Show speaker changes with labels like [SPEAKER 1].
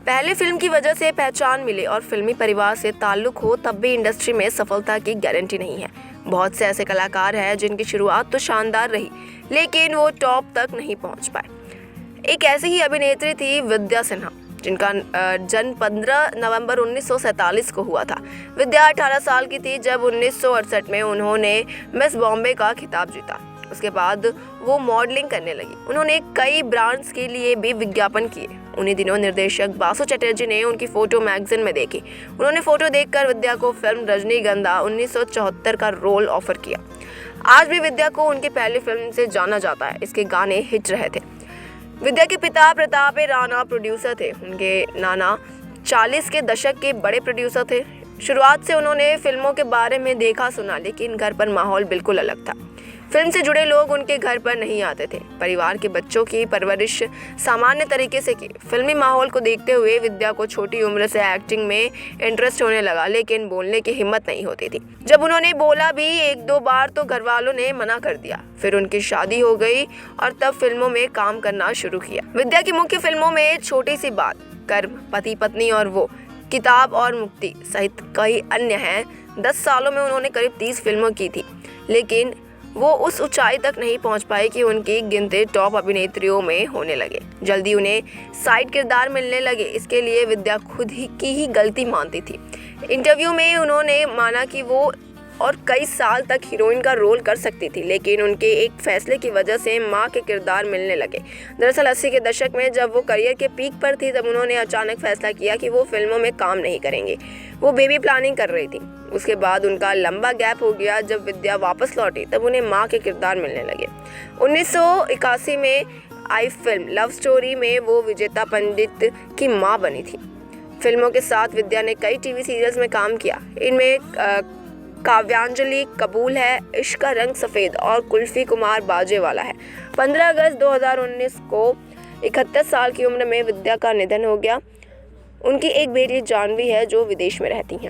[SPEAKER 1] पहले फिल्म की वजह से पहचान मिले और फिल्मी परिवार से ताल्लुक हो तब भी इंडस्ट्री में सफलता की गारंटी नहीं है। बहुत से ऐसे कलाकार हैं जिनकी शुरुआत तो शानदार रही लेकिन वो टॉप तक नहीं पहुंच पाए। एक ऐसी ही अभिनेत्री थी विद्या सिन्हा, जिनका जन्म 15 नवंबर 1947 को हुआ था। विद्या 18 साल की थी जब 1968 में उन्होंने मिस बॉम्बे का खिताब जीता। उसके बाद वो मॉडलिंग करने लगी। उन्होंने कई ब्रांड्स के लिए भी विज्ञापन किए। उन्हीं दिनों निर्देशक बासु चटर्जी ने उनकी फोटो मैगजीन में देखी। उन्होंने फोटो देखकर विद्या को फिल्म रजनीगंधा 1974 का रोल ऑफर किया। आज भी विद्या को उनकी पहली फिल्म से जाना जाता है। इसके गाने हिट रहे थे। विद्या के पिता प्रताप राणा प्रोड्यूसर थे। उनके नाना 40 के दशक के बड़े प्रोड्यूसर थे। शुरुआत से उन्होंने फिल्मों के बारे में देखा सुना, लेकिन घर पर माहौल बिल्कुल अलग था। फिल्म से जुड़े लोग उनके घर पर नहीं आते थे। परिवार के बच्चों की परवरिश सामान्य तरीके से की। फिल्मी माहौल को देखते हुए विद्या को छोटी उम्र से एक्टिंग में इंटरेस्ट होने लगा, लेकिन बोलने की हिम्मत नहीं होती थी। जब उन्होंने बोला भी 1-2 बार तो घर वालों ने मना कर दिया। फिर उनकी शादी हो गई और तब फिल्मों में काम करना शुरू किया। विद्या की मुख्य फिल्मों में छोटी सी बात, कर्म, पति पत्नी और वो, किताब और मुक्ति सहित कई अन्य हैं। 10 सालों में उन्होंने करीब 30 फिल्मों की थी, लेकिन वो उस ऊंचाई तक नहीं पहुंच पाई कि उनकी गिनती टॉप अभिनेत्रियों में होने लगे। जल्दी उन्हें साइड किरदार मिलने लगे। इसके लिए विद्या खुद की ही गलती मानती थी। इंटरव्यू में उन्होंने माना कि वो और कई साल तक हीरोइन का रोल कर सकती थी, लेकिन उनके एक फैसले की वजह से मां के किरदार मिलने लगे। दरअसल 80 के दशक में जब वो करियर के पीक पर थी, तब उन्होंने अचानक फैसला किया कि वो फिल्मों में काम नहीं करेंगे। वो बेबी प्लानिंग कर रही थी। उसके बाद उनका लंबा गैप हो गया। जब विद्या वापस लौटी तब उन्हें मां के किरदार मिलने लगे। 1981 में आई फिल्म लव स्टोरी में वो विजेता पंडित की मां बनी थी। फिल्मों के साथ विद्या ने कई टीवी सीरियल्स में काम किया। इनमें काव्यांजलि कबूल है, इश्क का रंग सफ़ेद और कुल्फी कुमार बाजेवाला है। 15 अगस्त 2019 को 71 साल की उम्र में विद्या का निधन हो गया। उनकी एक बेटी जानवी है जो विदेश में रहती हैं।